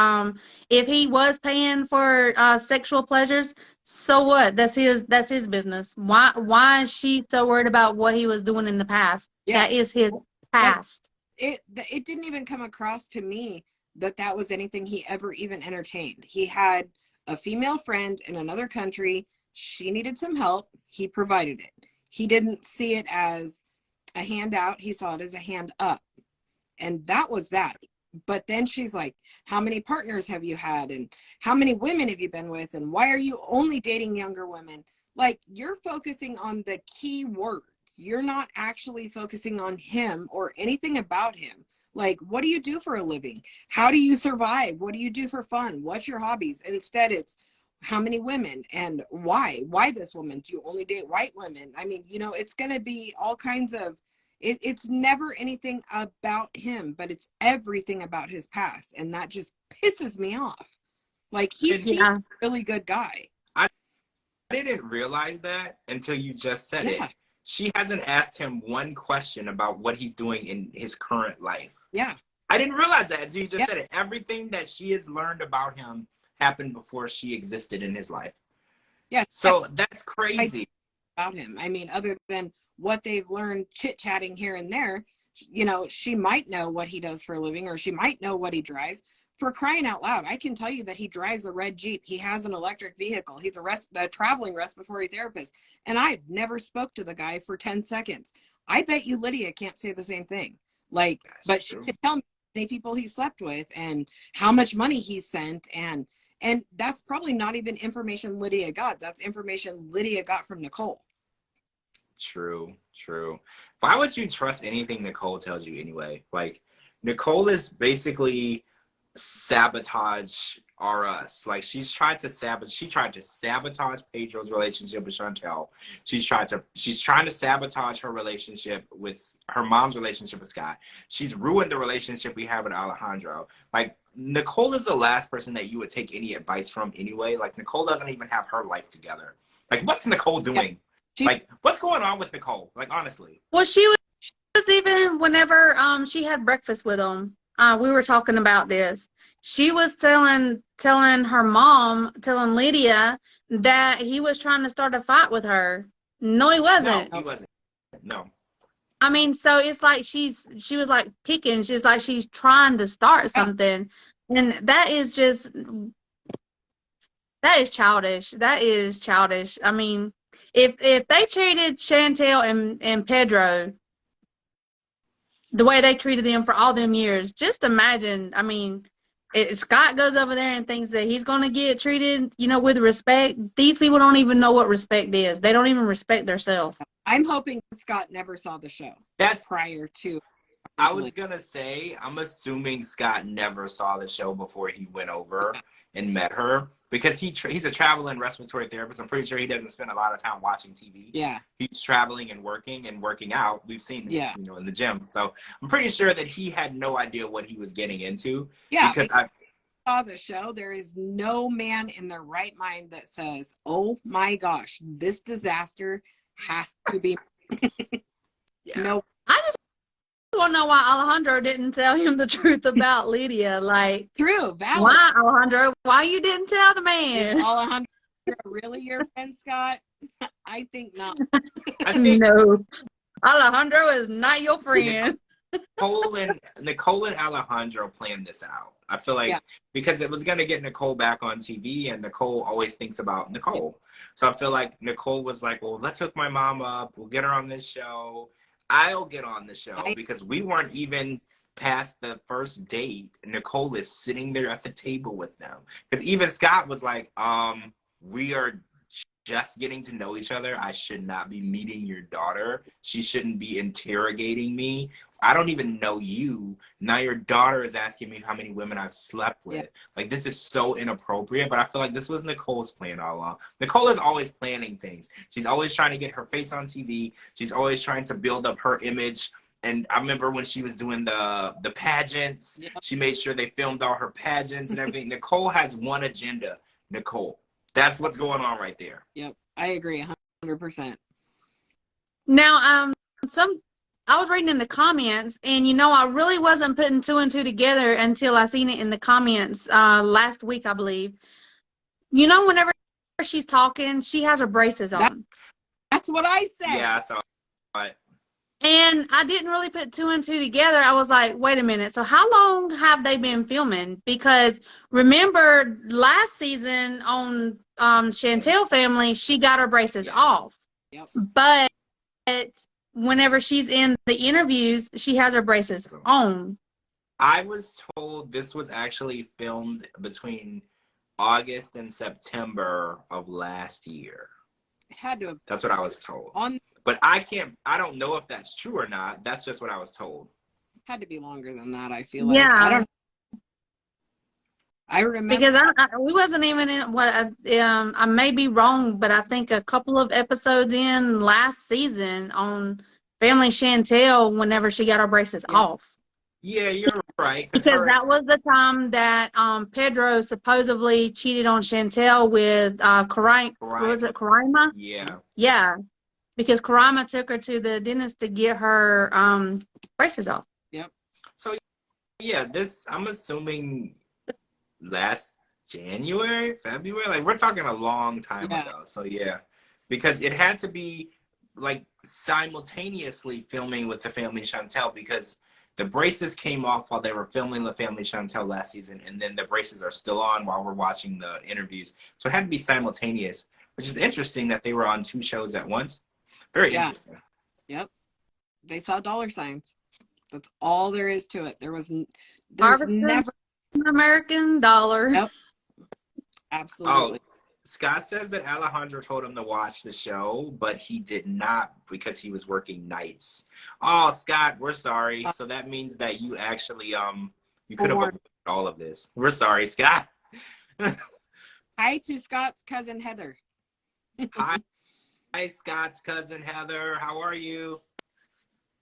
if he was paying for sexual pleasures, so what? That's his business. Why is she so worried about what he was doing in the past? Yeah. That is his past. It didn't even come across to me that was anything he ever even entertained. He had a female friend in another country. She needed some help. He provided it. He didn't see it as a handout. He saw it as a hand up. And that was that. But then she's like, how many partners have you had? And how many women have you been with? And why are you only dating younger women? Like, you're focusing on the key words. You're not actually focusing on him or anything about him. Like, what do you do for a living? How do you survive? What do you do for fun? What's your hobbies? Instead, it's how many women and why? Why this woman? Do you only date white women? I mean, it's going to be all kinds of, it's never anything about him, but it's everything about his past. And that just pisses me off. Like, he's a really good guy. I didn't realize that until you just said it. She hasn't asked him one question about what he's doing in his current life. Yeah. I didn't realize that until you just said it. Everything that she has learned about him happened before she existed in his life. Yeah. So that's crazy. About him. I mean, other than what they've learned chit-chatting here and there, she might know what he does for a living, or she might know what he drives. For crying out loud, I can tell you that he drives a red Jeep. He has an electric vehicle. He's a traveling respiratory therapist. And I've never spoke to the guy for 10 seconds. I bet you Lydia can't say the same thing. Like, but she could tell me how many people he slept with and how much money he sent. And that's probably not even information Lydia got. That's information Lydia got from Nicole. True. Why would you trust anything Nicole tells you anyway? Like, Nicole is basically sabotage us. Like, she tried to sabotage Pedro's relationship with Chantel. She's trying to sabotage her relationship with her mom's relationship with Scott. She's ruined the relationship we have with Alejandro. Like, Nicole is the last person that you would take any advice from anyway. Like, Nicole doesn't even have her life together. Like, what's Nicole doing? Like, what's going on with Nicole? Like, honestly. Well, she was even whenever she had breakfast with him. We were talking about this. She was telling her mom, telling Lydia that he was trying to start a fight with her. No, he wasn't. No, he wasn't. No. I mean, so it's like she was like picking. She's like she's trying to start something, and that is childish. That is childish. I mean, if they treated Chantel and Pedro the way they treated them for all them years, just imagine. I mean, Scott goes over there and thinks that he's going to get treated, with respect. These people don't even know what respect is. They don't even respect themselves. I'm hoping Scott never saw the show. That's prior to. I was gonna say, I'm assuming Scott never saw the show before he went over and met her, because he's a traveling respiratory therapist. I'm pretty sure he doesn't spend a lot of time watching TV. Yeah. He's traveling and working out. We've seen him, in the gym. So I'm pretty sure that he had no idea what he was getting into. Yeah. Because I saw the show. There is no man in their right mind that says, "Oh my gosh, this disaster has to be." Yeah. No. I just want to know why Alejandro didn't tell him the truth about Lydia. Like, True, valid. Why, Alejandro? Why you didn't tell the man? Is Alejandro really your friend, Scott? I think not. I think No, Alejandro is not your friend. Nicole and Alejandro planned this out. I feel like because it was going to get Nicole back on TV, and Nicole always thinks about Nicole. So I feel like Nicole was like, well, let's hook my mom up. We'll get her on this show. I'll get on the show, because we weren't even past the first date. Nicole is sitting there at the table with them. Because even Scott was like, we are just getting to know each other. I should not be meeting your daughter. She shouldn't be interrogating me. I don't even know you. Now your daughter is asking me how many women I've slept with. Like, this is so inappropriate. But I feel like this was Nicole's plan all along. Nicole is always planning things. She's always trying to get her face on TV. She's always trying to build up her image. And I remember when she was doing the pageants, she made sure they filmed all her pageants and everything. Nicole has one agenda. Nicole. That's what's going on right there. Yep, I agree 100%. Now, I was reading in the comments, and I really wasn't putting two and two together until I seen it in the comments last week, I believe. Whenever she's talking, she has her braces on. That's what I said. Yeah, I saw it. And I didn't really put two and two together. I was like, wait a minute. So how long have they been filming? Because remember last season on Chantel Family, she got her braces off. Yep. But whenever she's in the interviews, she has her braces on. I was told this was actually filmed between August and September of last year. It had to have. That's what I was told. But I don't know if that's true or not. That's just what I was told. Had to be longer than that, I feel like. Yeah. I remember. Because we wasn't even in what I may be wrong, but I think a couple of episodes in last season on Family Chantel, whenever she got her braces off. Yeah, you're right. Because that was the time that Pedro supposedly cheated on Chantel with Karima. Was it Karima? Yeah. Yeah. Because Karima took her to the dentist to get her braces off. Yep. So, yeah, I'm assuming last January, February. Like, we're talking a long time ago. So, yeah. Because it had to be, like, simultaneously filming with the Family Chantel, because the braces came off while they were filming the Family Chantel last season, and then the braces are still on while we're watching the interviews. So it had to be simultaneous, which is interesting that they were on two shows at once. Very interesting. Yep. They saw dollar signs. That's all there is to it. There's never American dollar. Yep. Absolutely. Oh, Scott says that Alejandro told him to watch the show, but he did not because he was working nights. Oh, Scott, we're sorry. So that means that you actually you could have avoided all of this. We're sorry, Scott. Hi to Scott's cousin Heather. Hi, Scott's cousin Heather. How are you?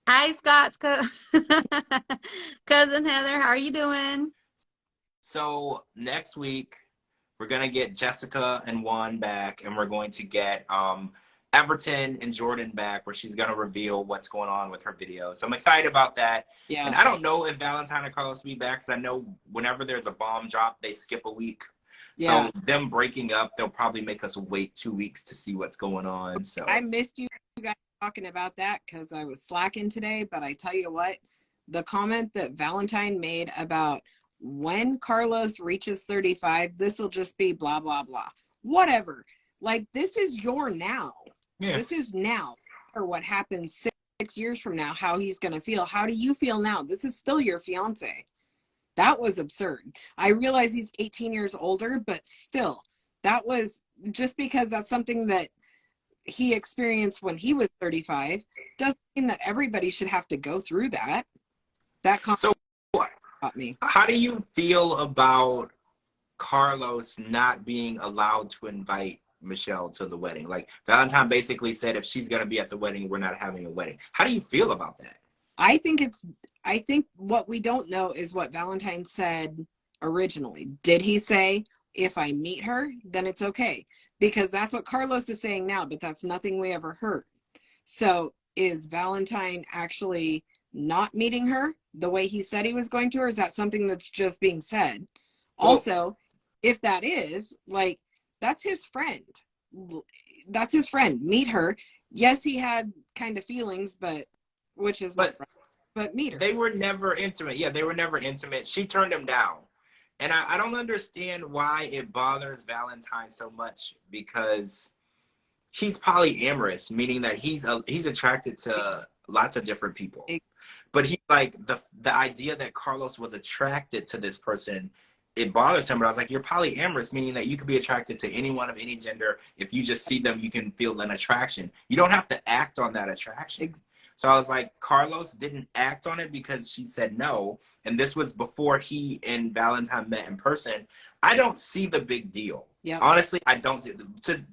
Hi, Scott's cousin Heather. How are you doing? So next week we're gonna get Jessica and Juan back, and we're going to get Everton and Jordan back, where she's gonna reveal what's going on with her video. So I'm excited about that. Yeah. And I don't know if Valentine and Carlos will be back, because I know whenever there's a bomb drop, they skip a week. Yeah. So them breaking up, they'll probably make us wait 2 weeks to see what's going on. So I missed you guys talking about that because I was slacking today, but I tell you what, the comment that Valentine made about when Carlos reaches 35, this will just be blah, blah, blah. Whatever. Like, this is your now. yeah. This is now. Or what happens 6 years from now, how he's going to feel. How do you feel now? This is still your fiance. That was absurd. I realize he's 18 years older, but still, that was just because that's something that he experienced when he was 35 doesn't mean that everybody should have to go through that. That So got me. how do you feel about Carlos not being allowed to invite Michelle to the wedding? Like, Valentine basically said, if she's going to be at the wedding, we're not having a wedding. How do you feel about that? I think what we don't know is what Valentine said originally. Did he say, if I meet her, then it's okay? Because that's what Carlos is saying now, but that's nothing we ever heard. So is Valentine actually not meeting her the way he said he was going to, or is that something that's just being said? Well, Also, if that is, like, that's his friend. That's his friend. Meet her. Yes, he had kind of feelings, but meet her. They were never intimate. Yeah, they were never intimate. She turned him down. And I don't understand why it bothers Valentine so much, because he's polyamorous, meaning that he's attracted to lots of different people. But he, like, the idea that Carlos was attracted to this person, it bothers him. But I was like, you're polyamorous, meaning that you could be attracted to anyone of any gender. If you just see them, you can feel an attraction. You don't have to act on that attraction. So I was like, Carlos didn't act on it because she said no. And this was before he and Valentine met in person. I don't see the big deal. Yeah. Honestly, I don't see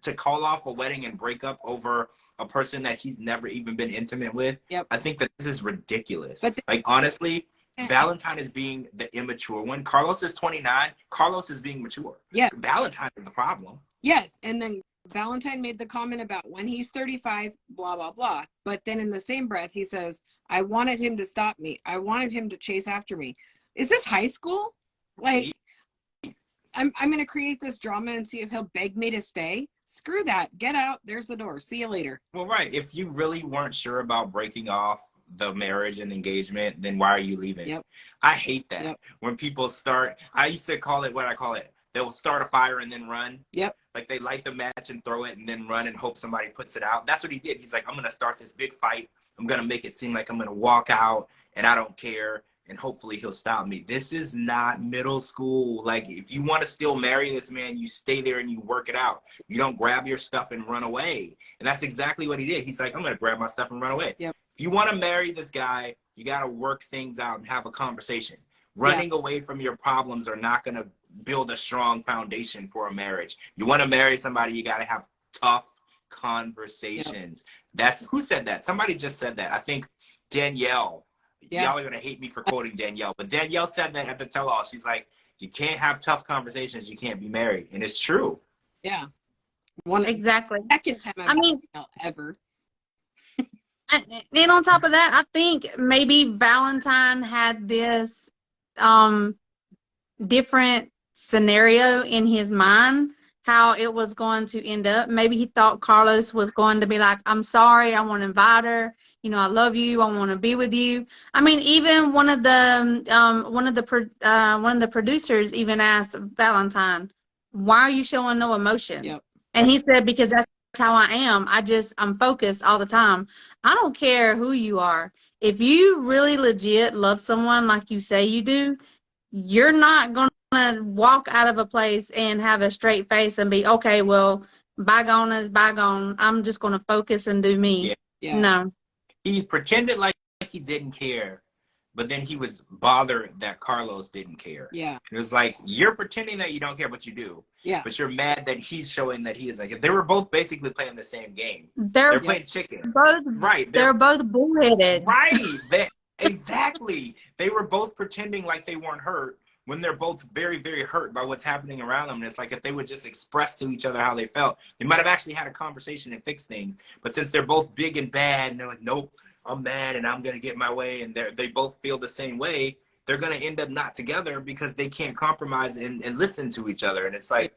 to call off a wedding and break up over a person that he's never even been intimate with. Yep. I think that this is ridiculous. But like, honestly, Valentine is being the immature one. Carlos is 29. Carlos is being mature. Yeah. Valentine is the problem. Yes. And then Valentine made the comment about when he's 35, blah, blah, blah. But then in the same breath, he says, I wanted him to stop me. I wanted him to chase after me. Is this high school? Like, I'm going to create this drama and see if he'll beg me to stay. Screw that. Get out. There's the door. See you later. Well, right. If you really weren't sure about breaking off the marriage and engagement, then why are you leaving? Yep. I hate that. Yep. When people start, I used to call it what I call it. They'll start a fire and then run. Yep. Like, they light the match and throw it and then run and hope somebody puts it out. That's what he did. He's like, I'm going to start this big fight. I'm going to make it seem like I'm going to walk out and I don't care. And hopefully he'll stop me. This is not middle school. Like, if you want to still marry this man, you stay there and you work it out. You don't grab your stuff and run away. And that's exactly what he did. He's like, I'm going to grab my stuff and run away. Yep. If you want to marry this guy, you got to work things out and have a conversation. Running away from your problems are not going to build a strong foundation for a marriage. You want to marry somebody, you got to have tough conversations. That's who said that? Somebody just said that. I think Danielle. Y'all are going to hate me for quoting Danielle, but Danielle said that at the tell-all. She's like, you can't have tough conversations, you can't be married. And it's true. Yeah. Exactly. Second time ever. And on top of that, I think maybe Valentine had this different scenario in his mind, how it was going to end up. Maybe he thought Carlos was going to be like, I'm sorry, I want to invite her. You know, I love you. I want to be with you. I mean, even one of the producers even asked Valentine, why are you showing no emotion? Yep. And he said, because that's how I am. I'm focused all the time. I don't care who you are. If you really legit love someone like you say you do, you're not going to walk out of a place and have a straight face and be, okay, well, bygone is bygone. I'm just going to focus and do me. Yeah. No. He pretended like he didn't care, but then he was bothered that Carlos didn't care. Yeah. It was like, you're pretending that you don't care, but you do. Yeah. But you're mad that he's showing that he is like, they were both basically playing the same game. They're playing chicken. Both, right. They're both bullheaded. Right. Exactly. They were both pretending like they weren't hurt. when they're both very, very hurt by what's happening around them. And it's like if they would just express to each other how they felt, they might have actually had a conversation and fixed things. But since they're both big and bad, and they're like, nope, I'm mad and I'm gonna get my way, and they both feel the same way, they're gonna end up not together because they can't compromise and listen to each other. And it's like,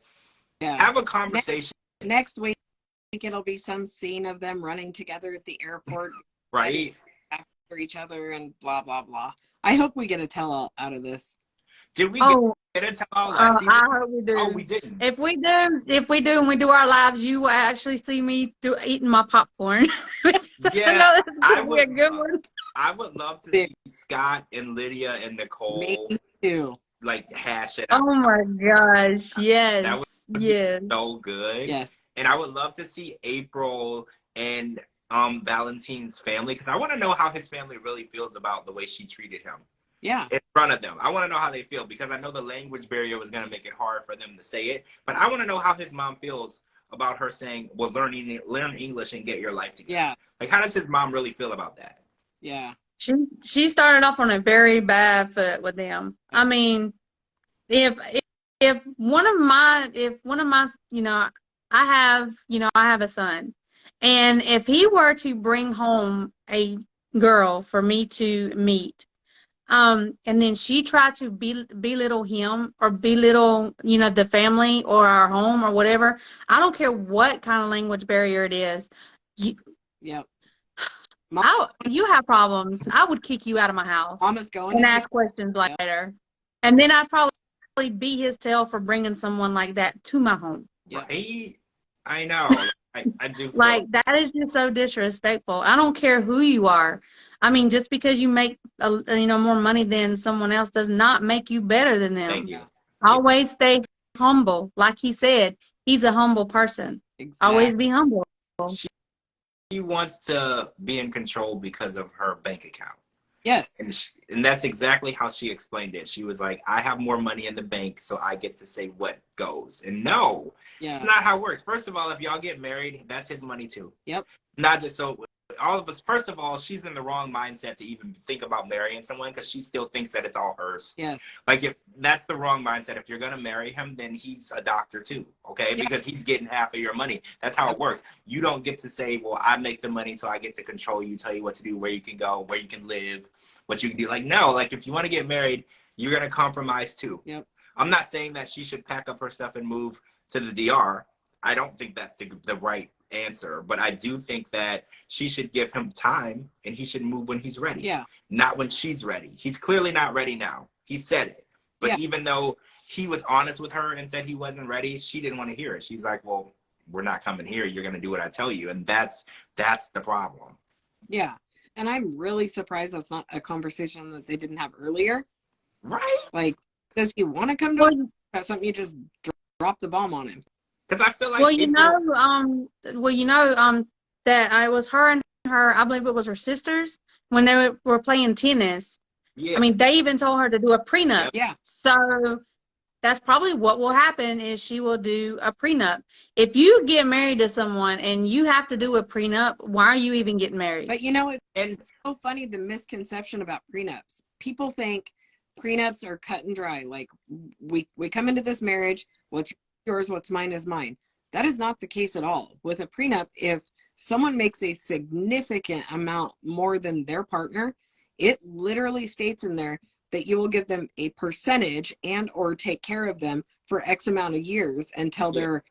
have a conversation. Next week it'll be some scene of them running together at the airport, right? After each other and blah blah blah. I hope we get a tell-all out of this. Did we get a tell-all last season? I hope we do. Oh, we didn't. If we do, and we do our lives, you will actually see me eating my popcorn. Yeah, I would be a good one. I would love to see Scott and Lydia and Nicole. Me too. Like hash it out. Oh my gosh! Yes, that would be so good. Yes, and I would love to see April and Valentine's family, because I want to know how his family really feels about the way she treated him. Yeah, in front of them. I want to know how they feel, because I know the language barrier was going to make it hard for them to say it. But I want to know how his mom feels about her saying, well, learn English and get your life together. Yeah. Like, how does his mom really feel about that? Yeah. She started off on a very bad foot with them. I mean, if one of my, I have a son, and if he were to bring home a girl for me to meet, and then she tried to belittle him or belittle, the family or our home or whatever, I don't care what kind of language barrier it is. Yep. You have problems. I would kick you out of my house. Mama's going and ask questions later. And then I'd probably beat his tail for bringing someone like that to my home. Right? I know. I do. Like, that is just so disrespectful. I don't care who you are. I mean, just because you make more money than someone else does not make you better than them. Thank you. Always stay humble. Like he said, he's a humble person. Exactly. Always be humble. She wants to be in control because of her bank account. Yes. And that's exactly how she explained it. She was like, I have more money in the bank, so I get to say what goes. And no, it's not how it works. First of all, if y'all get married, that's his money too. Yep. Not just so all of us, first of all, she's in the wrong mindset to even think about marrying someone, because she still thinks that it's all hers. Yeah. Like, if that's the wrong mindset. If you're going to marry him, then he's a doctor too, okay? Yeah. Because he's getting half of your money. That's how it works. You don't get to say, well, I make the money, so I get to control you, tell you what to do, where you can go, where you can live, what you can do. Like, no, like, if you want to get married, you're going to compromise too. Yep. I'm not saying that she should pack up her stuff and move to the DR. I don't think that's the right answer, but I do think that she should give him time, and he should move when he's ready. Yeah. Not when she's ready. He's clearly not ready now. He said it. But even though he was honest with her and said he wasn't ready, she didn't want to hear it. She's like, well, we're not coming here. You're going to do what I tell you. And that's the problem. Yeah. And I'm really surprised that's not a conversation that they didn't have earlier. Right? Like, does he want to come to us? That's something you just drop the bomb on him. Because I feel like that I was her and her, I believe it was her sisters, when they were playing tennis. Yeah. I mean, they even told her to do a prenup. Yeah. So that's probably what will happen, is she will do a prenup. If you get married to someone and you have to do a prenup, why are you even getting married? But it's so funny, the misconception about prenups. People think prenups are cut and dry. Like, we come into this marriage, what's yours, what's mine is mine. That is not the case at all. With a prenup, if someone makes a significant amount more than their partner, it literally states in there that you will give them a percentage and or take care of them for X amount of years until they're,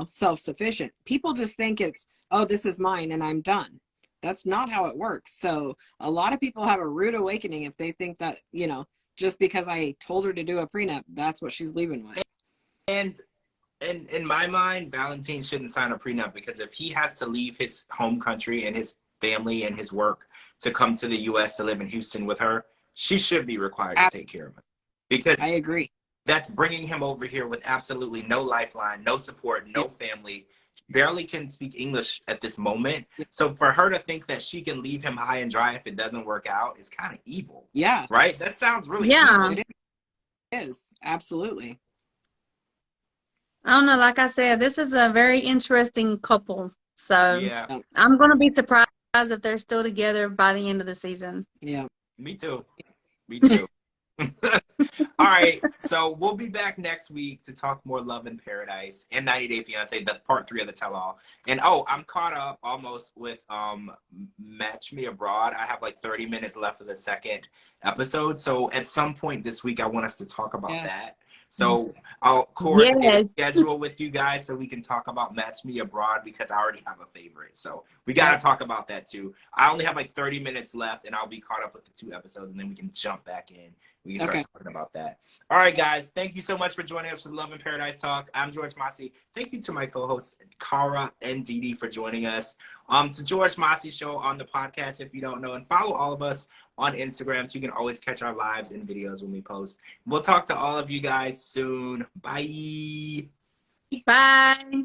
self-sufficient. People just think it's, oh, this is mine and I'm done. That's not how it works. So a lot of people have a rude awakening if they think that, just because I told her to do a prenup, that's what she's leaving with. And in my mind, Valentine shouldn't sign a prenup, because if he has to leave his home country and his family and his work to come to the U.S. to live in Houston with her, she should be required to take care of him. Because I agree. That's bringing him over here with absolutely no lifeline, no support, no family. He barely can speak English at this moment. So for her to think that she can leave him high and dry if it doesn't work out is kind of evil. Yeah. Right? That sounds really evil. It is. Absolutely. I don't know. Like I said, this is a very interesting couple. So I'm going to be surprised if they're still together by the end of the season. Yeah. Me too. Me too. All right, so we'll be back next week to talk more Love in Paradise and 90 Day Fiance, the part 3 of the tell-all. And I'm caught up almost with Match Me Abroad. I have like 30 minutes left of the second episode. So at some point this week, I want us to talk about that. So I'll coordinate a schedule with you guys so we can talk about Match Me Abroad because I already have a favorite. So we got to talk about that too. I only have like 30 minutes left and I'll be caught up with the 2 episodes and then we can jump back in. We can start talking about that. All right, guys. Thank you so much for joining us for the Love in Paradise Talk. I'm George Mossey. Thank you to my co-hosts, Cara and DeeDee, for joining us. It's the George Mossey Show on the podcast, if you don't know. And follow all of us on Instagram so you can always catch our lives and videos when we post. We'll talk to all of you guys soon. Bye. Bye.